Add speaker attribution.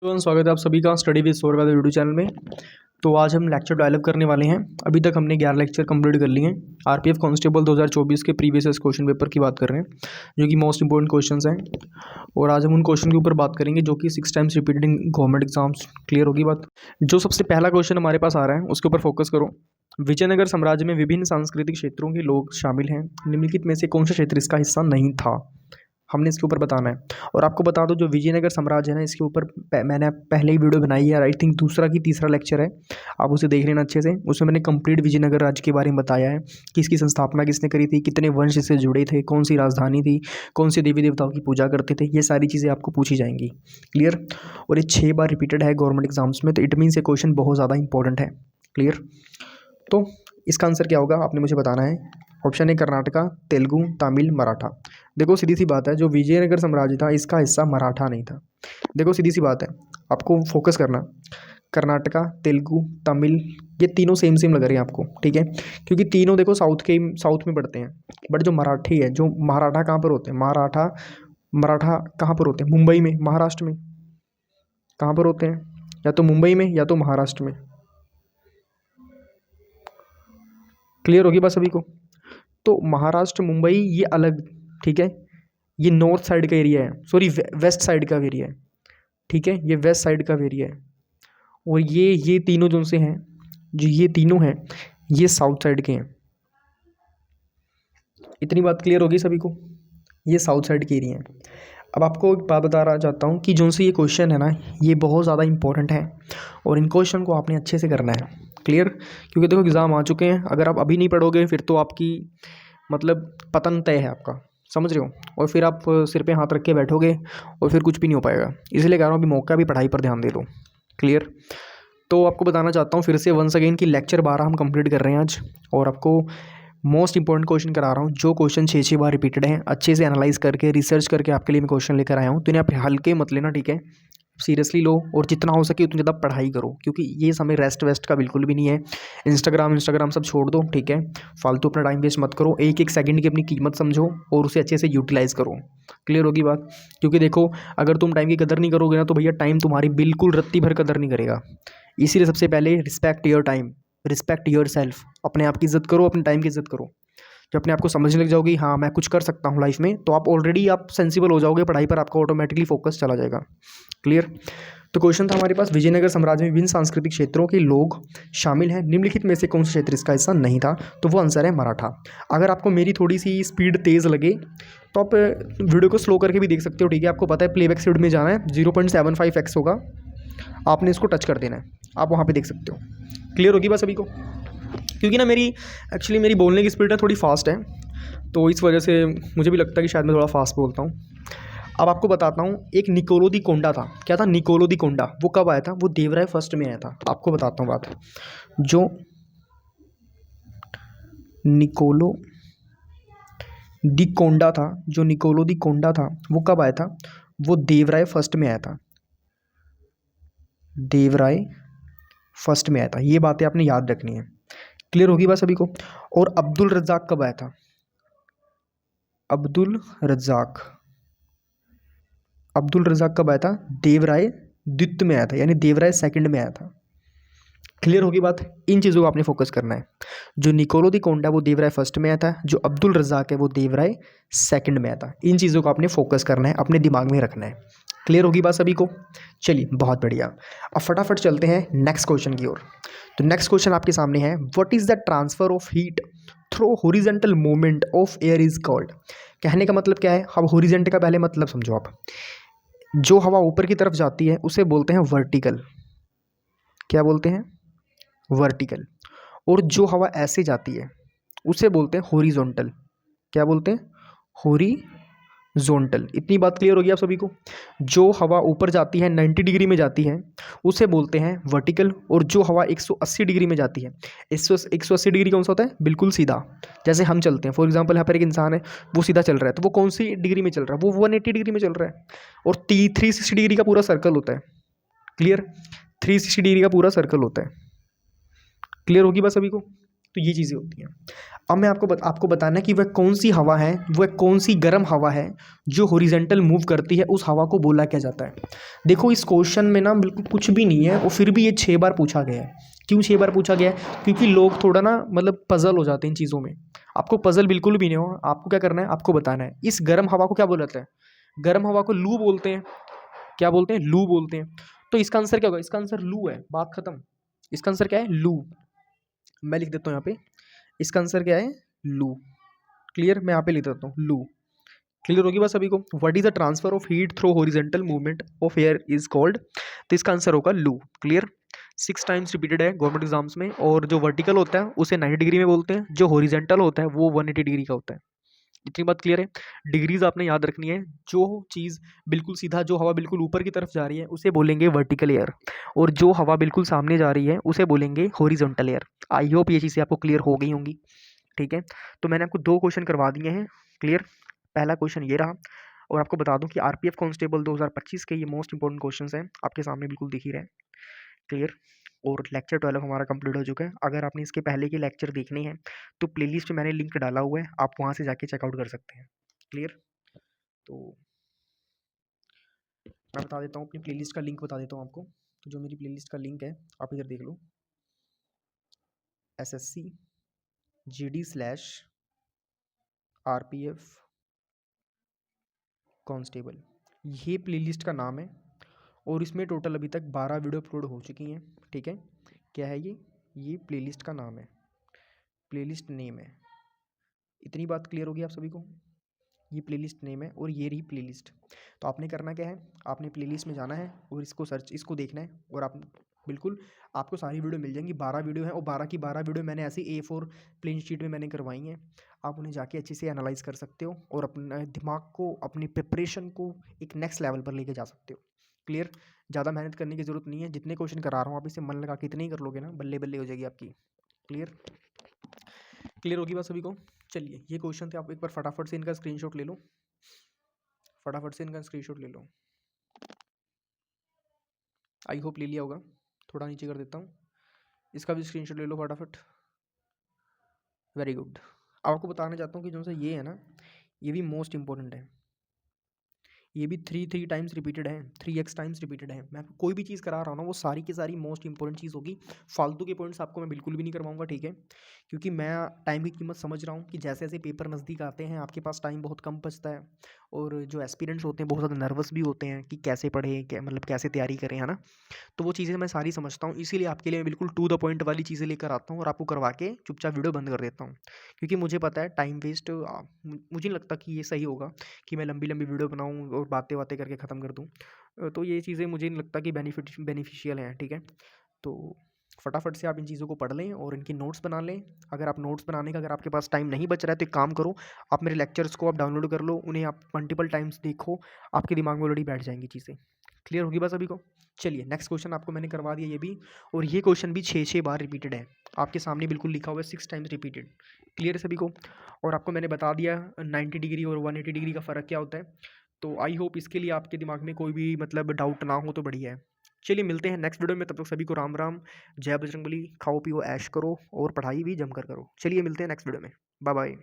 Speaker 1: तो स्वागत है आप सभी का study with Saurabh Yadav YouTube channel में। तो आज हम लेक्चर डेवलप करने वाले हैं। अभी तक हमने 11 लेक्चर कंप्लीट कर लिए हैं। आरपीएफ कांस्टेबल 2024 के प्रीवियस क्वेश्चन पेपर की बात कर रहे हैं, जो कि मोस्ट इंपॉर्टेंट क्वेश्चंस हैं। और आज हम उन क्वेश्चन के ऊपर बात करेंगे जो कि 6 times repeated in government exams. Clear होगी बात। जो सबसे पहला क्वेश्चन हमारे पास आ रहा है उसके ऊपर फोकस करो। विजयनगर साम्राज्य में विभिन्न सांस्कृतिक क्षेत्रों के लोग शामिल हैं, निम्नलिखित में से कौन सा क्षेत्र इसका हिस्सा नहीं था। हमने इसके ऊपर बताना है। और आपको बता दो, जो विजयनगर साम्राज्य है ना, इसके ऊपर मैंने पहले ही वीडियो बनाई है। आई थिंक दूसरा की तीसरा लेक्चर है, आप उसे देख लेना अच्छे से। उसमें मैंने कंप्लीट विजयनगर राज्य के बारे में बताया है कि इसकी संस्थापना किसने करी थी, कितने वंश इससे जुड़े थे, कौन सी राजधानी थी, कौन से देवी देवताओं की पूजा करते थे। ये सारी चीज़ें आपको पूछी जाएंगी। क्लियर। और ये 6 बार रिपीटेड है गवर्नमेंट एग्जाम्स में, तो इट मीन्स ये क्वेश्चन बहुत ज़्यादा इंपॉर्टेंट है। क्लियर। तो इसका आंसर क्या होगा आपने मुझे बताना है। Option A Karnataka, Telugu, Tamil, Maratha. देखो सीधी सी बात है, जो विजयनगर साम्राज्य था इसका हिस्सा मराठा नहीं था। देखो सीधी सी बात है, आपको फोकस करना। कर्नाटका, तेलुगु, तमिल, ये तीनों सेम सेम लग रहे हैं आपको, ठीक है, क्योंकि तीनों देखो साउथ में पड़ते हैं। बट जो मराठी है, जो मराठा कहाँ पर होते हैं, मराठा कहाँ पर होते हैं, मुंबई में, महाराष्ट्र में। कहाँ पर होते हैं, या तो मुंबई में या तो महाराष्ट्र में। क्लियर होगी बात सभी को। तो महाराष्ट्र, मुंबई ये अलग, ठीक है, ये नॉर्थ साइड का एरिया है, सॉरी वेस्ट साइड का एरिया है, ठीक है, ये वेस्ट साइड का एरिया है। और ये तीनों जो से हैं, जो ये तीनों हैं, ये साउथ साइड के हैं। इतनी बात क्लियर होगी सभी को। ये साउथ साइड के एरिया हैं। अब आपको एक बात बता रहा चाहता हूँ कि जो से ये क्वेश्चन है ना, ये बहुत ज़्यादा इंपॉर्टेंट है और इन क्वेश्चन को आपने अच्छे से करना है। क्लियर। क्योंकि देखो एग्ज़ाम आ चुके हैं, अगर आप अभी नहीं पढ़ोगे फिर तो आपकी मतलब पतन तय है आपका, समझ रहे हो। और फिर आप सिर पे हाथ रख के बैठोगे और फिर कुछ भी नहीं हो पाएगा। इसलिए कह रहा हूँ अभी मौका भी, पढ़ाई पर ध्यान दे दो। क्लियर। तो आपको बताना चाहता हूँ फिर से वंस अगेन कि लेक्चर 12 हम कंप्लीट कर रहे हैं आज, और आपको मोस्ट इंपॉर्टेंट क्वेश्चन करा रहा हूँ। जो क्वेश्चन 6 बार रिपीटेड हैं, अच्छे से एनालाइज करके रिसर्च करके आपके लिए मैं क्वेश्चन लेकर आया हूँ। तो इन्हें आप हल्के मत लेना, ठीक है, सीरियसली लो और जितना हो सके उतनी ज़्यादा पढ़ाई करो, क्योंकि ये समय रेस्ट वेस्ट का बिल्कुल भी नहीं है। इंस्टाग्राम सब छोड़ दो, ठीक है, फालतू अपना टाइम वेस्ट मत करो। एक एक सेकंड की अपनी कीमत समझो और उसे अच्छे से यूटिलाइज़ करो। क्लियर होगी बात। क्योंकि देखो, अगर तुम टाइम की कदर नहीं करोगे ना, तो भैया टाइम तुम्हारी बिल्कुल रत्ती भर कदर नहीं करेगा। इसीलिए सबसे पहले respect your time, respect your self. अपने आप की इज्जत करो, अपने टाइम की इज्जत करो। जब अपने आप को समझने लग जाओगे हाँ मैं कुछ कर सकता हूँ लाइफ में, तो आप ऑलरेडी आप सेंसिबल हो जाओगे, पढ़ाई पर आपका ऑटोमेटिकली फोकस चला जाएगा। क्लियर। तो क्वेश्चन था हमारे पास, विजयनगर साम्राज्य में विभिन्न सांस्कृतिक क्षेत्रों के लोग शामिल हैं, निम्नलिखित में से कौन सा क्षेत्र इसका हिस्सा नहीं था। तो वो आंसर है मराठा। अगर आपको मेरी थोड़ी सी स्पीड तेज़ लगे तो आप वीडियो को स्लो करके भी देख सकते हो, ठीक है। आपको पता है प्लेबैक स्पीड में जाना है, 0.75x होगा, आपने इसको टच कर देना है, आप वहाँ पर देख सकते हो। क्लियर होगी बस सभी को। क्योंकि ना एक्चुअली मेरी बोलने की स्पीड ना थोड़ी फास्ट है, तो इस वजह से मुझे भी लगता है कि शायद मैं थोड़ा फास्ट बोलता हूँ। अब आपको बताता हूँ, एक निकोलो दी कोंडा था। क्या था, निकोलो दी कोंडा। वो कब आया था, वो देवराय फर्स्ट में आया था। आपको बताता हूँ बात, जो निकोलो दी कोंडा था, जो निकोलो दी कोंडा था, वो कब आया था, वो देवराय फर्स्ट में आया था। देवराय फर्स्ट में आया था। ये बातें आपने याद रखनी है। क्लियर होगी बात सभी को। और अब्दुल रज्जाक कब आया था, अब्दुल रज्जाक कब आया था, देवराय द्वितीय में आया था, यानी देवराय सेकंड में आया था। क्लियर होगी बात। इन चीज़ों को आपने फोकस करना है। जो निकोलो दी कोंडा वो देवराय फर्स्ट में आया था, जो अब्दुल रज्जाक है वो देवराय सेकंड में आया था। इन चीज़ों को आपने फोकस करना है, अपने दिमाग में रखना है। क्लियर होगी बात सभी को। चलिए बहुत बढ़िया। अब फटाफट चलते हैं नेक्स्ट क्वेश्चन की ओर। तो नेक्स्ट क्वेश्चन आपके सामने है, what is the transfer of heat through horizontal movement of air is called. कहने का मतलब क्या है, अब हॉरिजॉन्टल का पहले मतलब समझो आप। जो हवा ऊपर की तरफ जाती है उसे बोलते हैं वर्टिकल। क्या बोलते हैं, वर्टिकल। और जो हवा ऐसे जाती है उसे बोलते हैं हॉरिजॉन्टल। क्या बोलते हैं, हॉरिजॉन्टल। इतनी बात क्लियर होगी आप सभी को। जो हवा ऊपर जाती है 90 डिग्री में जाती है उसे बोलते हैं वर्टिकल, और जो हवा 180 डिग्री में जाती है, 180 डिग्री कौन सा होता है, बिल्कुल सीधा। जैसे हम चलते हैं, फॉर एग्जांपल यहाँ पर एक इंसान है, वो सीधा चल रहा है, तो वो कौन सी डिग्री में चल रहा है, वो 180 डिग्री में चल रहा है। और 360 डिग्री का पूरा सर्कल होता है। क्लियर। 360 डिग्री का पूरा सर्कल होता है। क्लियर होगी बस सभी को। तो ये चीज़ें होती हैं। अब मैं आपको बताना है कि वह कौन सी हवा है, वह कौन सी गर्म हवा है जो हॉरिजेंटल मूव करती है, उस हवा को बोला क्या जाता है। देखो इस क्वेश्चन में ना बिल्कुल कुछ भी नहीं है और फिर भी ये 6 बार पूछा गया है। क्यों 6 बार पूछा गया है? क्योंकि लोग थोड़ा ना मतलब पजल हो जाते हैं इन चीज़ों में। आपको पजल बिल्कुल भी नहीं हो, आपको क्या करना है, आपको बताना है इस गर्म हवा को क्या बोला जाता है। गर्म हवा को लू बोलते हैं। क्या बोलते हैं? लू बोलते हैं। तो इसका आंसर क्या होगा? इसका आंसर लू है, बात खत्म। इसका आंसर क्या है? लू। मैं लिख देता हूँ यहाँ पे, इसका आंसर क्या है? लू। क्लियर? मैं यहाँ पे लिख देता हूँ लू। क्लियर होगी बात सभी को? What is the transfer of heat through horizontal movement of air is called. तो इसका आंसर होगा लू। क्लियर? 6 टाइम्स रिपीटेड है गवर्नमेंट एग्जाम्स में। और जो वर्टिकल होता है उसे 90 डिग्री में बोलते हैं, जो हॉरिजॉन्टल होता है वो 180 डिग्री का होता है। इतनी बात क्लियर है? डिग्रीज आपने याद रखनी है। जो चीज़ बिल्कुल सीधा, जो हवा बिल्कुल ऊपर की तरफ जा रही है उसे बोलेंगे वर्टिकल एयर, और जो हवा बिल्कुल सामने जा रही है उसे बोलेंगे हॉरिजॉन्टल एयर। आई होप ये चीज़ें आपको क्लियर हो गई होंगी। ठीक है, तो मैंने आपको 2 क्वेश्चन करवा दिए हैं। क्लियर? पहला क्वेश्चन ये रहा। और आपको बता दूं कि आरपीएफ कांस्टेबल 2025 के ये मोस्ट इंपॉर्टेंट क्वेश्चंस हैं, आपके सामने बिल्कुल दिख ही रहे हैं। क्लियर? और लेक्चर 12 हमारा कंप्लीट हो चुका है। अगर आपने इसके पहले के लेक्चर देखने हैं तो प्लेलिस्ट में मैंने लिंक डाला हुआ है, आप वहाँ से जाके चेकआउट कर सकते हैं। क्लियर? तो मैं बता देता हूँ, अपनी प्लेलिस्ट का लिंक बता देता हूँ आपको। तो जो मेरी प्लेलिस्ट का लिंक है आप इधर देख लो, SSC GD/RPF कांस्टेबल, ये प्लेलिस्ट का नाम है। और इसमें टोटल अभी तक 12 वीडियो अपलोड हो चुकी हैं। ठीक है, क्या है ये प्लेलिस्ट का नाम है, प्लेलिस्ट नेम है। इतनी बात क्लियर होगी आप सभी को? ये प्लेलिस्ट नेम है और ये रही प्लेलिस्ट। तो आपने करना क्या है, आपने प्लेलिस्ट में जाना है और इसको देखना है, और आप बिल्कुल आपको सारी वीडियो मिल जाएंगी। 12 वीडियो है और 12 की 12 वीडियो मैंने ऐसी A4 प्लेन शीट में मैंने करवाई हैं। आप उन्हें जाके अच्छे से एनालाइज कर सकते हो और अपने दिमाग को, अपनी प्रिपरेशन को एक नेक्स्ट लेवल पर लेके जा सकते हो। क्लियर? ज़्यादा मेहनत करने की ज़रूरत नहीं है। जितने क्वेश्चन करा रहा हूँ आप इसे मन लगा के इतने ही कर लोगे ना, बल्ले बल्ले हो जाएगी आपकी। क्लियर? क्लियर होगी बात सभी को? चलिए, ये क्वेश्चन थे, आप एक बार फटाफट से इनका स्क्रीनशॉट ले लो, फटाफट से इनका स्क्रीनशॉट ले लो। आई होप ले लिया होगा। थोड़ा नीचे कर देता हूँ, इसका भी स्क्रीनशॉट ले लो फटाफट। Very good. अब आपको बताना चाहता हूँ कि जो सा ये है ना, ये भी मोस्ट इंपॉर्टेंट है। ये भी 3 टाइम्स रिपीटेड है, 3x टाइम्स रिपीटेड है। मैं कोई भी चीज़ करा रहा हूँ ना, वो सारी की सारी मोस्ट इंपॉर्टेंट चीज़ होगी। फालतू के पॉइंट्स आपको मैं बिल्कुल भी नहीं करवाऊंगा। ठीक है, क्योंकि मैं टाइम की कीमत समझ रहा हूँ कि जैसे जैसे पेपर नज़दीक आते हैं आपके पास टाइम बहुत कम बचता है, और जो एस्पिरेंट्स होते हैं बहुत ज़्यादा नर्वस भी होते हैं कि कैसे पढ़े, क्या मतलब कैसे तैयारी करें, है ना। तो वो चीज़ें मैं सारी समझता हूँ, इसीलिए आपके लिए मैं बिल्कुल टू द पॉइंट वाली चीज़ें लेकर आता हूँ और आपको करवा के चुपचाप वीडियो बंद कर देता हूँ। क्योंकि मुझे पता है टाइम वेस्ट, मुझे नहीं लगता कि ये सही होगा कि मैं लंबी लंबी वीडियो बनाऊँ और बातें बातें करके ख़त्म कर दूँ। तो ये चीज़ें मुझे नहीं लगता कि बेनिफिशियल हैं। ठीक है, तो फटाफट से आप इन चीज़ों को पढ़ लें और इनकी नोट्स बना लें। अगर आप नोट्स बनाने का, अगर आपके पास टाइम नहीं बच रहा है तो एक काम करो, आप मेरे लेक्चर्स को आप डाउनलोड कर लो, उन्हें आप मल्टीपल टाइम्स देखो, आपके दिमाग में ऑलरेडी बैठ जाएंगी चीज़ें। क्लियर होगी बस अभी को? चलिए, नेक्स्ट क्वेश्चन आपको मैंने करवा दिया ये भी, और ये क्वेश्चन भी 6 बार रिपीटेड है। आपके सामने बिल्कुल लिखा हुआ है 6 टाइम्स रिपीटेड। क्लियर है सभी को? और आपको मैंने बता दिया 90 डिग्री और 180 डिग्री का फ़र्क क्या होता है। तो आई होप इसके लिए आपके दिमाग में कोई भी मतलब डाउट ना हो तो बढ़िया है। चलिए, मिलते हैं नेक्स्ट वीडियो में, तब तक सभी को राम राम, जय बजरंगबली। खाओ पियो ऐश करो और पढ़ाई भी जमकर करो। चलिए, मिलते हैं नेक्स्ट वीडियो में। Bye bye.